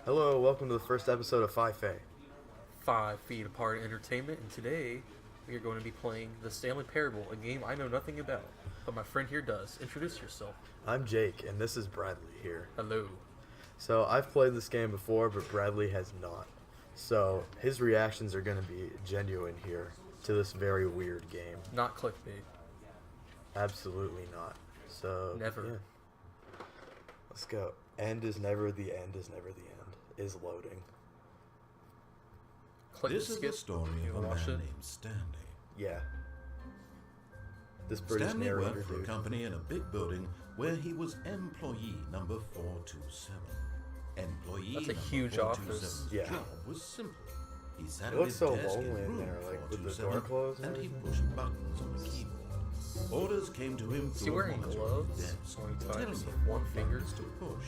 Hello, welcome to the first episode of Fi Fe. 5 Feet Apart Entertainment, and today we are going to be playing the Stanley Parable, a game I know nothing about, but my friend here does. Introduce yourself. I'm Jake, and this is Bradley here. Hello. So, I've played this game before, but Bradley has not. So, his reactions are going to be genuine here to this very weird game. Not clickbait. Absolutely not. So, Never. Yeah. Let's go. End is never the end is never the end. Is loading. Click This to is skip. the story You of a wanna watch man it? named Stanley. Yeah. This British Stanley narrator worked for a dude. company in a big building where he was employee number 427. Employee That's a number huge 427's office. Yeah. job was simple. He sat It at looks his so desk lonely in room there, like, with the 427, door closed and and he everything. pushed buttons on the keyboard. Orders came to him Is he through a wearing monitor on gloves his desk, when he telling types him with one what finger? buttons to push,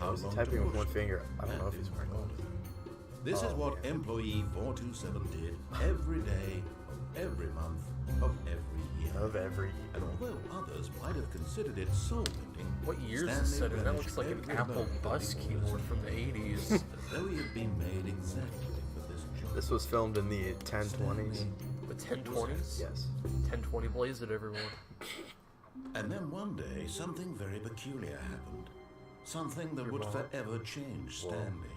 how How is he long typing to with push one them, finger? I don't know and if he's in wearing what gloves. order. This is Oh, what yeah. employee 427 did every day of every month of every year. Of every. And although others might have considered it soul-bending, What year is Stanley this set in? That relished looks like an every Apple moment bus of the keyboard orders from the he 80s. as though he had been made exactly for this job. This was filmed in the 1020s. The 1020s? Yes. 1020 blaze it, everyone. And then one day, something very peculiar happened. Something that Your would mom? forever change Stanley.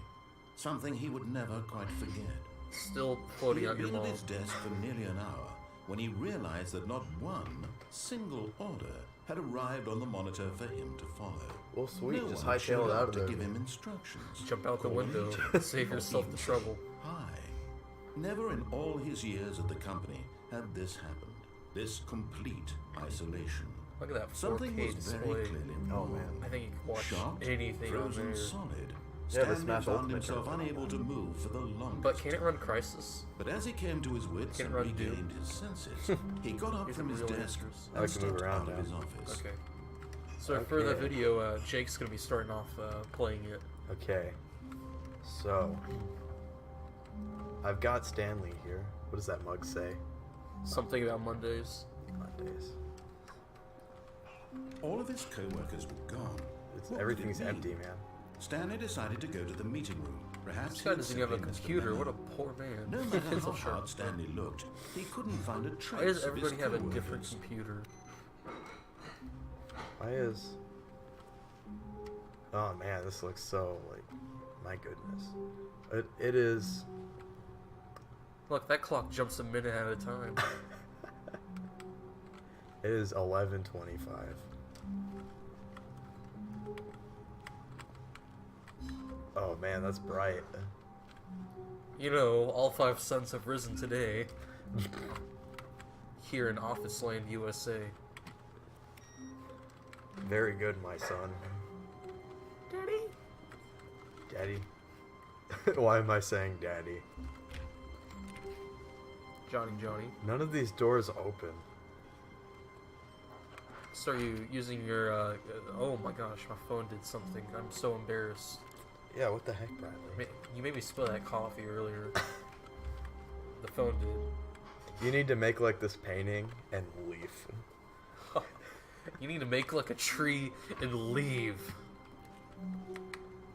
Something he would never quite forget. Still He floating had on your been at mom. his desk for nearly an hour when he realized that not one single order had arrived on the monitor for him to follow. Well, sweet. No Just one hightail showed it up out of to there. give him instructions. Jump out the call a window. meeting, Save or yourself even the say trouble. hi. Never in all his years at the company had this happened. This complete isolation. Look at that 4K Something was very display. clearly Oh, wrong. man. I think you can watch Shocked, anything on frozen there. solid. Yeah, the Stanley Smash found Ultimate himself turns on. unable to move for the longest But can it time. run Crisis? But as he came to his wits Can it and run Doom? regained his senses, he got up Here's from the his real desk answers. I and can move stepped around out of now. his office. Okay. So for the Okay. video, Jake's gonna be starting off playing it. Okay. So. I've got Stanley here. What does that mug say? Something about Mondays. Mondays. All of his co-workers were gone. It's, What would everything's it mean? empty, man. Stanley decided to go to the meeting room. Perhaps This guy he'd doesn't even have a simply missed computer. memo. What a poor man. No matter how Pencil hard sharp. Stanley looked, he couldn't find a trace Why does of his everybody have a different co-workers. computer? Why is. Oh man, this looks so like. My goodness. It is. Look, that clock jumps a minute at a time. It is 11:25. Oh man, that's bright. You know, all 5 suns have risen today. Here in Office Land, USA. Very good, my son. Daddy? Daddy. Why am I saying daddy? Johnny. None of these doors open. So are you using your, oh my gosh, my phone did something. I'm so embarrassed. Yeah, what the heck, Bradley? You made me spill that coffee earlier. The phone did. You need to make like this painting and leave. You need to make like a tree and leave.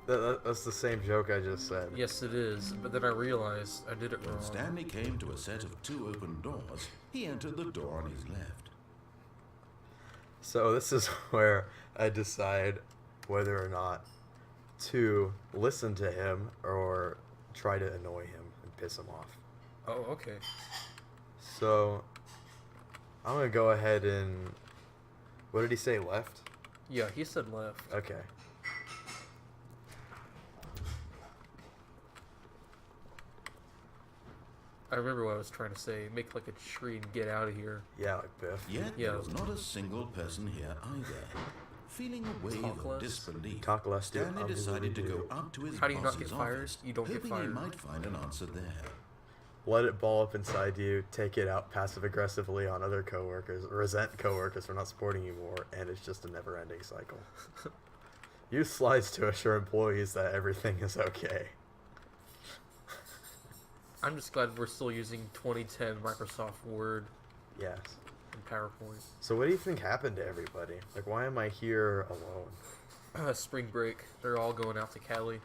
That's the same joke I just said. Yes, it is. But then I realized I did it When wrong. Stanley came to a set of 2 open doors, he entered the door on his left. So this is where I decide whether or not to listen to him or try to annoy him and piss him off. Oh, okay. So I'm gonna go ahead and what did he say, left? Yeah, he said left. Okay. I remember what I was trying to say. Make like a tree and get out of here. Yeah, like Biff. Yet Yeah. there was not a single person here either. Feeling a wave Talk of less. disbelief, Talk less, dude. Stanley decided to go up to his How do you not boss's get fired? office, You don't get hoping fired. he might find an answer there. Let it ball up inside you, take it out passive aggressively on other coworkers, resent coworkers for not supporting you more, and it's just a never ending cycle. Use slides to assure employees that everything is okay. I'm just glad we're still using 2010 Microsoft Word Yes. and PowerPoint. So what do you think happened to everybody? Like, why am I here alone? Spring break. They're all going out to Cali.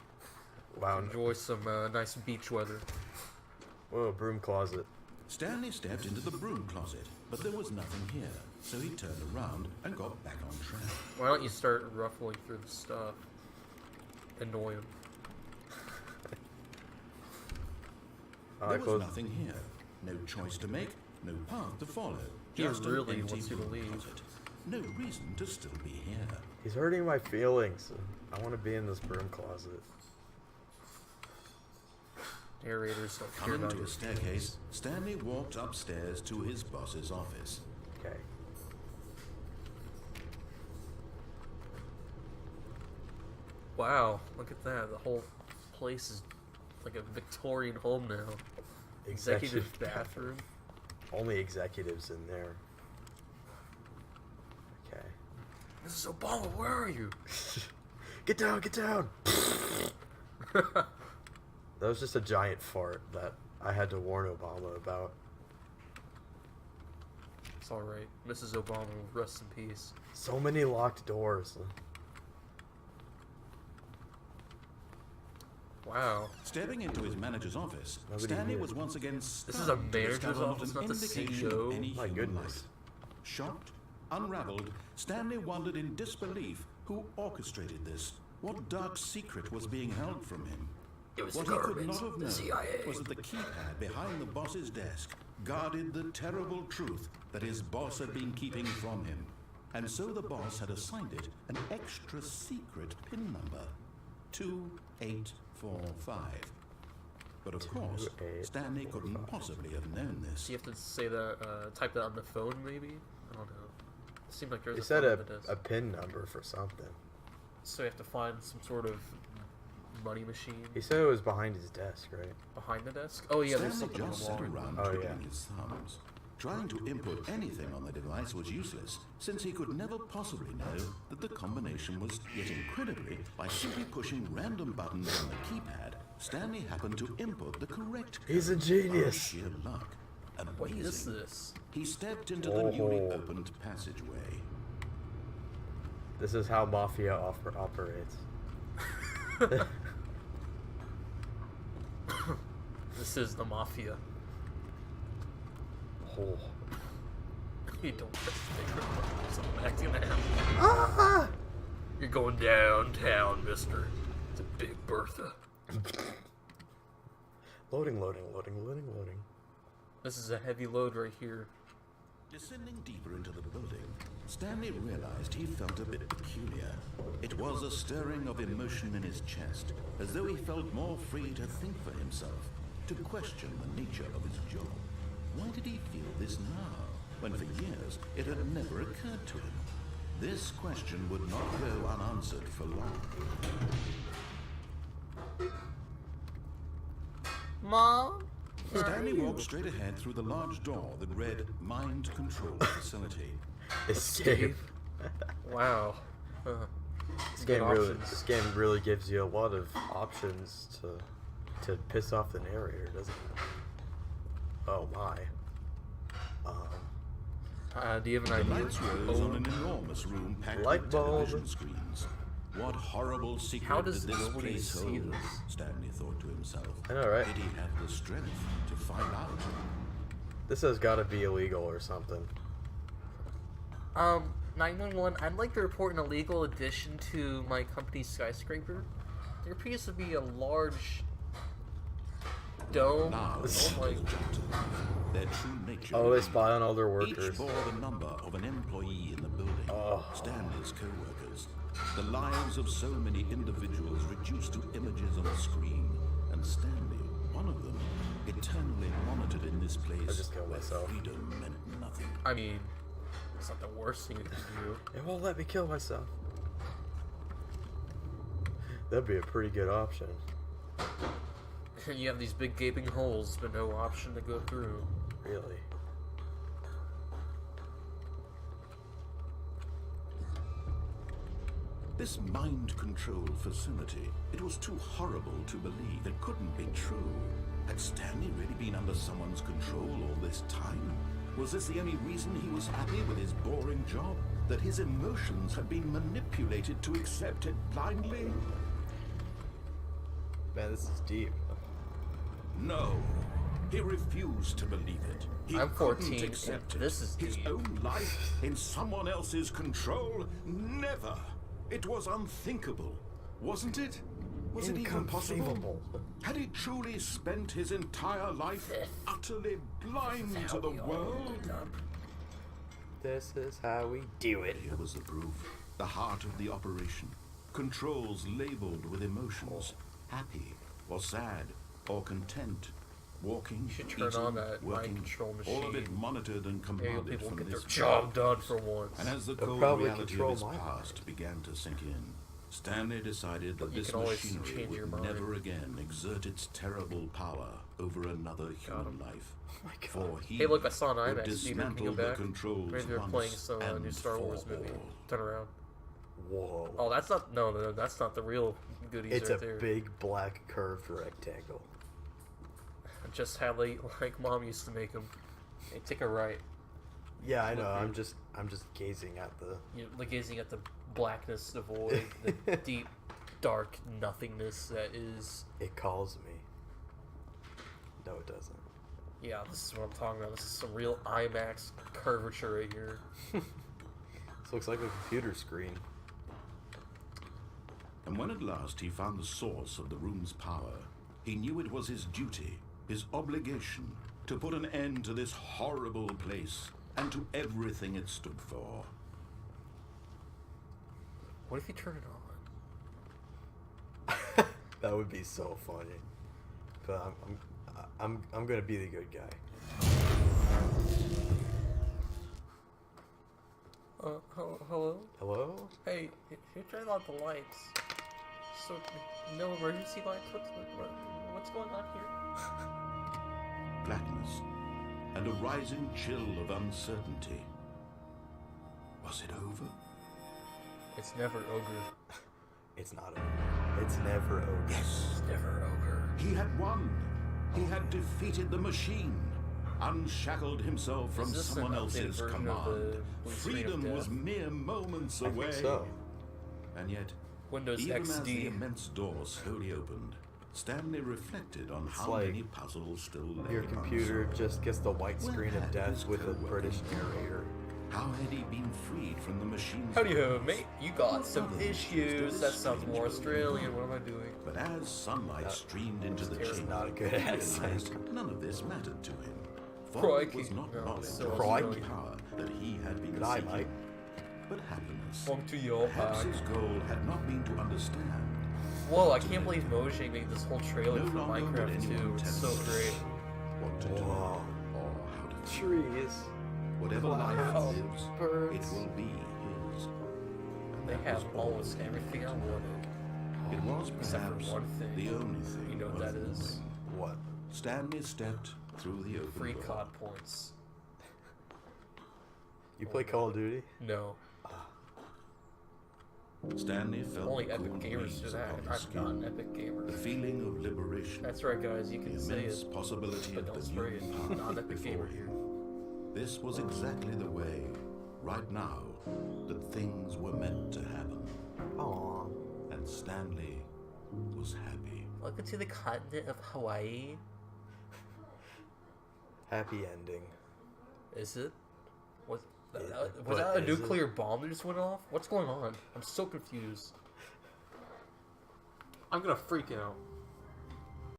Wow. Enjoy some nice beach weather. Whoa, broom closet. Stanley stepped into the broom closet, but there was nothing here, so he turned around and got back on track. Why don't you start ruffling through the stuff? Annoy him. There was nothing here. No choice to make, no path to follow. He Just an really empty wants you to broom leave. closet. No reason to still be here. He's hurting my feelings. I want to be in this broom closet. Narrators don't care Coming about to your a staircase, Stanley walked upstairs to his boss's office. Okay. Wow, look at that. The whole place is like a Victorian home now. Executive bathroom. Only executives in there. Okay. Mrs. Obama, where are you? Get down, get down! That was just a giant fart that I had to warn Obama about. It's alright. Mrs. Obama, rest in peace. So many locked doors. Wow. Stepping into his manager's office, Nobody Stanley knew. was once again stunned. This is a to manager's discover office, an not the indication CEO? of any My human goodness. life. Shocked, unraveled, Stanley wondered in disbelief who orchestrated this. What dark secret was being held from him? It was What the he could government, not have the known CIA. was that the keypad behind the boss's desk guarded the terrible truth that his boss had been keeping from him. And so the boss had assigned it an extra secret PIN number, 2845. But of course, 2845. Stanley couldn't possibly have known this. Do you have to say that, type that on the phone maybe? I don't know. It seemed like there's He a said phone a, that does. a PIN number for something. So you have to find some sort of money machine He said it was behind his desk, right? behind the desk? Oh yeah, there's Stanley something on just the sat wall. around Oh, twiddling yeah. his thumbs. Trying to input anything on the device was useless, since he could never possibly know that the combination was, yet incredibly, by simply pushing random buttons on the keypad, Stanley happened to input the correct code. He's a genius. By sheer luck. What Amazing. is this? He stepped into the newly Oh. opened passageway. This is how Mafia operates. This is the mafia. Oh. You don't press the finger. Something acting that. Ah! You're going downtown, mister. It's a big Bertha. Loading, loading, loading, loading, loading. This is a heavy load right here. Descending deeper into the building, Stanley realized he felt a bit peculiar. It was a stirring of emotion in his chest, as though he felt more free to think for himself, to question the nature of his job. Why did he feel this now, when for years it had never occurred to him? This question would not go unanswered for long. Mom? Stanley walked straight ahead through the large door that read Mind Control Facility. Escape. Wow. This Good this game really gives you a lot of options to piss off the narrator, doesn't it? Oh my. Do you have an The idea? lights rose on an enormous room packed Light with bulb. television screens. What horrible secret How does did this nobody place see hold? this? Stanley thought to himself. I know, right? Did he have the strength to find out? This has got to be illegal or something. 911, I'd like to report an illegal addition to my company's skyscraper. There appears to be a large dome. Now, Oh the my. details jumped to life. Their true nature. Oh, they revealed. spy on all their Each workers. bore the number of an employee in the building. Oh. Stanley's co-workers. The lives of so many individuals reduced to images on a screen. And Stanley, one of them, eternally monitored in this place just killed where myself. freedom meant nothing. I mean, it's not the worst thing you can do. It won't let me kill myself. That'd be a pretty good option. You have these big gaping holes, but no option to go through. Really. This mind control facility, it was too horrible to believe. It couldn't be true. Had Stanley really been under someone's control all this time? Was this the only reason he was happy with his boring job? That his emotions had been manipulated to accept it blindly? Man, this is deep. No. He refused to believe it. He I'm 14, couldn't accept and it. this is his deep. own life in someone else's control. Never. It was unthinkable, wasn't it? Was it even possible? Inconceivable. Had he truly spent his entire life utterly blind to the world? This is how we do it. Here was the proof. The heart of the operation. Controls labeled with emotions. Happy or sad or content. Walking, You should turn eating, on that working, mind control all of it machine. monitored and Maybe commanded people from get their this job done for once. And as the They'll cold probably reality control of his my past began to sink in, Stanley decided that You this can always machinery change your would mind. never again exert its terrible power over another human life. Oh my God. For he Hey, look, I saw an would IMAX theater coming dismantle the back. controls Maybe they're once playing some new and Star Wars for movie. all. Turn around. Whoa. Oh, that's not. No, that's not the real goodies It's right a there. big black curved rectangle. Just how they like Mom used to make them. Hey, take a right. Yeah, I know. Look, I'm just gazing at the. You're like gazing at the blackness, the void, the deep, dark nothingness that is. It calls me. No, it doesn't. Yeah, this is what I'm talking about. This is some real IMAX curvature right here. This looks like a computer screen. And when at last he found the source of the room's power, he knew it was his duty, his obligation, to put an end to this horrible place and to everything it stood for. What if you turn it on? That would be so funny. But I'm gonna be the good guy. Hello? Hello? Hey, who turned on the lights? So, no emergency lights? What's going on here? Blackness and a rising chill of uncertainty. Was it over? It's never ogre. It's not over. It's never over. Yes. It's never ogre. He had won. He had defeated the machine, unshackled himself from Is this someone an updated else's version of the command. blue screen of Freedom was death? mere moments I away. think so. And yet, Windows even as the XD. immense door slowly opened, Stanley reflected on It's how like many puzzles still lay Your computer unsolved. just gets the white Where screen of had death his with a co-workers British gone? narrator. How had he been freed from the machine's Howdy ho, grasp? mate. You got What some other issues. did That this sounds more strange Australian. building What am I doing? But as sunlight streamed into the It's chamber, not a good he accent. realized none of this mattered to him. For Crikey. it was not No, knowledge so of Crikey. the power that he had been Good eye, seeking, Mike. but happiness. Welcome to your Perhaps pack. his goal had not been to understand. Whoa, I can't believe Mojang made this whole trailer No for longer would Minecraft anyone 2. It's tell so us great. What to do Whoa. or how to feel. Trees. Whatever life Clouds, lives, birds. it will be his. And They that have was all. almost everything I wanted. It was Except for perhaps one thing. the only thing. You know what worth that is? knowing. What? Stanley stepped through the open Free door. COD points. You play Call of Duty? No. Stanley felt Only the epic cool gamers breeze do that. upon his I'm skin. not an epic gamer. The feeling of liberation. That's right, guys. You The can say immense it. possibility but of don't the spray new it. path Not an epic before gamer him. here. This was exactly the way, right now, that things were meant to happen. Aww. And Stanley was happy. Welcome to the continent of Hawaii. Happy ending. Is it? Was Is that, it? was But that a is it? nuclear bomb that just went off? What's going on? I'm so confused. I'm gonna freak out.